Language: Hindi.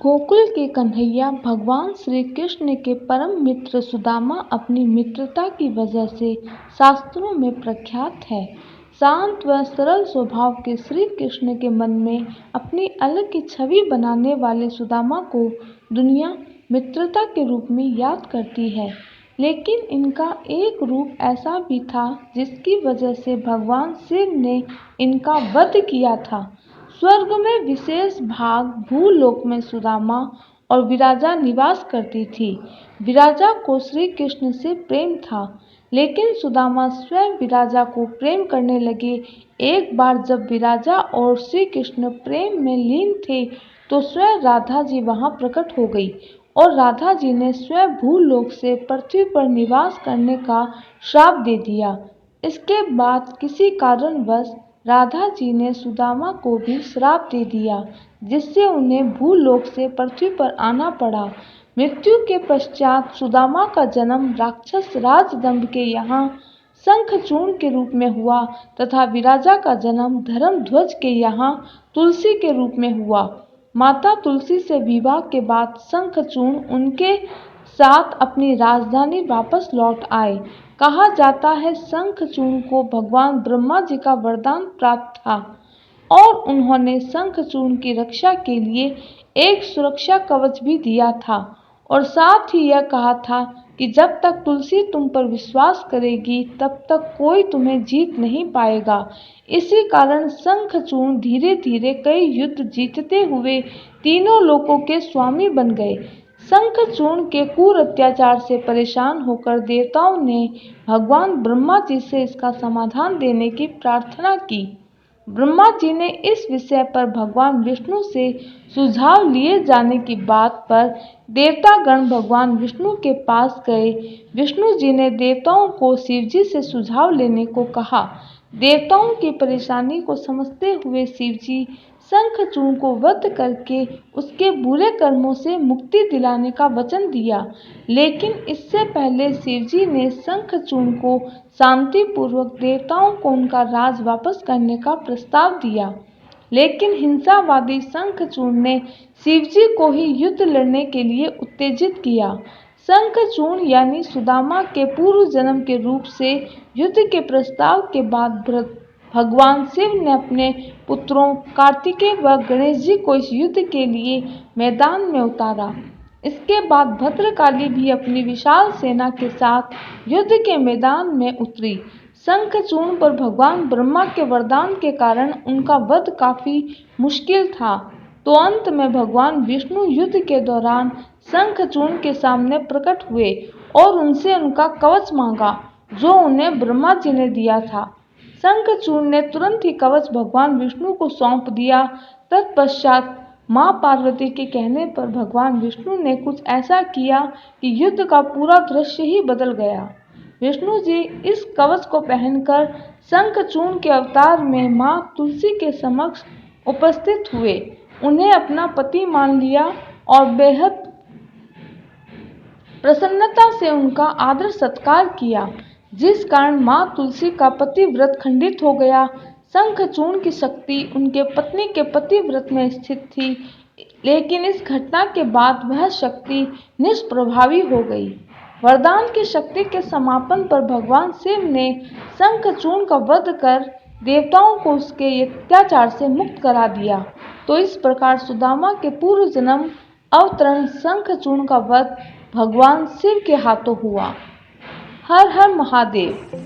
गोकुल के कन्हैया भगवान श्री कृष्ण के परम मित्र सुदामा अपनी मित्रता की वजह से शास्त्रों में प्रख्यात है। शांत व सरल स्वभाव के श्री कृष्ण के मन में अपनी अलग की छवि बनाने वाले सुदामा को दुनिया मित्रता के रूप में याद करती है, लेकिन इनका एक रूप ऐसा भी था जिसकी वजह से भगवान शिव ने इनका वध किया था। स्वर्ग में विशेष भाग भूलोक में सुदामा और विराजा निवास करती थी। विराजा को श्री कृष्ण से प्रेम था, लेकिन सुदामा स्वयं विराजा को प्रेम करने लगे। एक बार जब विराजा और श्री कृष्ण प्रेम में लीन थे तो स्वयं राधा जी वहां प्रकट हो गई और राधा जी ने स्वयं भूलोक से पृथ्वी पर निवास करने का श्राप दे दिया। इसके बाद किसी कारणवश राधा जी ने सुदामा को भी श्राप दे दिया, जिससे उन्हें भूलोक से पृथ्वी पर आना पड़ा। मृत्यु के पश्चात सुदामा का जन्म राक्षस राजदंभ के यहाँ शंखचूर्ण के रूप में हुआ तथा विराजा का जन्म धर्मध्वज के यहाँ तुलसी के रूप में हुआ। माता तुलसी से विवाह के बाद शंखचूर्ण उनके साथ अपनी राजधानी वापस लौट आए। कहा जाता है शंखचूर्ण को भगवान ब्रह्मा जी का वरदान प्राप्त था और उन्होंने शंखचूर्ण की रक्षा के लिए एक सुरक्षा कवच भी दिया था और साथ ही यह कहा था कि जब तक तुलसी तुम पर विश्वास करेगी तब तक कोई तुम्हें जीत नहीं पाएगा। इसी कारण शंखचूर्ण धीरे धीरे कई युद्ध जीतते हुए तीनों लोकों के स्वामी बन गए। शंखचूर्ण के क्रूर अत्याचार से परेशान होकर देवताओं ने भगवान ब्रह्मा जी से इसका समाधान देने की प्रार्थना की। ब्रह्मा जी ने इस विषय पर भगवान विष्णु से सुझाव लिए जाने की बात पर देवतागण भगवान विष्णु के पास गए। विष्णु जी ने देवताओं को शिव जी से सुझाव लेने को कहा। देवताओं की परेशानी को समझते हुए शिव जी शंखचूर्ण को वध करके उसके बुरे कर्मों से मुक्ति दिलाने का वचन दिया, लेकिन इससे पहले शिव जी ने शंखचूर्ण को शांतिपूर्वक देवताओं को उनका राज वापस करने का प्रस्ताव दिया। लेकिन हिंसावादी शंखचूर्ण ने शिवजी को ही युद्ध लड़ने के लिए उत्तेजित किया। शंखचूर्ण यानी सुदामा के पूर्व जन्म के रूप से युद्ध के प्रस्ताव के बाद भगवान शिव ने अपने पुत्रों कार्तिकेय व गणेश जी को इस युद्ध के लिए मैदान में उतारा। इसके बाद भद्रकाली भी अपनी विशाल सेना के साथ युद्ध के मैदान में उतरी। शंखचूर्ण पर भगवान ब्रह्मा के वरदान के कारण उनका वध काफी मुश्किल था, तो अंत में भगवान विष्णु युद्ध के दौरान शंखचूर्ण के सामने प्रकट हुए और उनसे उनका कवच मांगा, जो उन्हें ब्रह्मा जी ने दिया था। शंखचूर्ण ने तुरंत ही कवच भगवान विष्णु को सौंप दिया। तत्पश्चात मां पार्वती के कहने पर भगवान विष्णु ने कुछ ऐसा किया कि युद्ध का पूरा दृश्य ही बदल गया। विष्णु जी इस कवच को पहनकर शंखचूर्ण के अवतार में मां तुलसी के समक्ष उपस्थित हुए, उन्हें अपना पति मान लिया और बेहद प्रसन्नता से उनका आदर सत्कार किया, जिस कारण मां तुलसी का पतिव्रत खंडित हो गया। शंखचूर्ण की शक्ति उनके पत्नी के पतिव्रत में स्थित थी, लेकिन इस घटना के बाद वह शक्ति निष्प्रभावी हो गई। वरदान की शक्ति के समापन पर भगवान शिव ने शंखचूर्ण का वध कर देवताओं को उसके अत्याचार से मुक्त करा दिया। तो इस प्रकार सुदामा के पूर्व जन्म अवतरण शंखचूर्ण का वध भगवान शिव के हाथों हुआ। हर हर महादेव।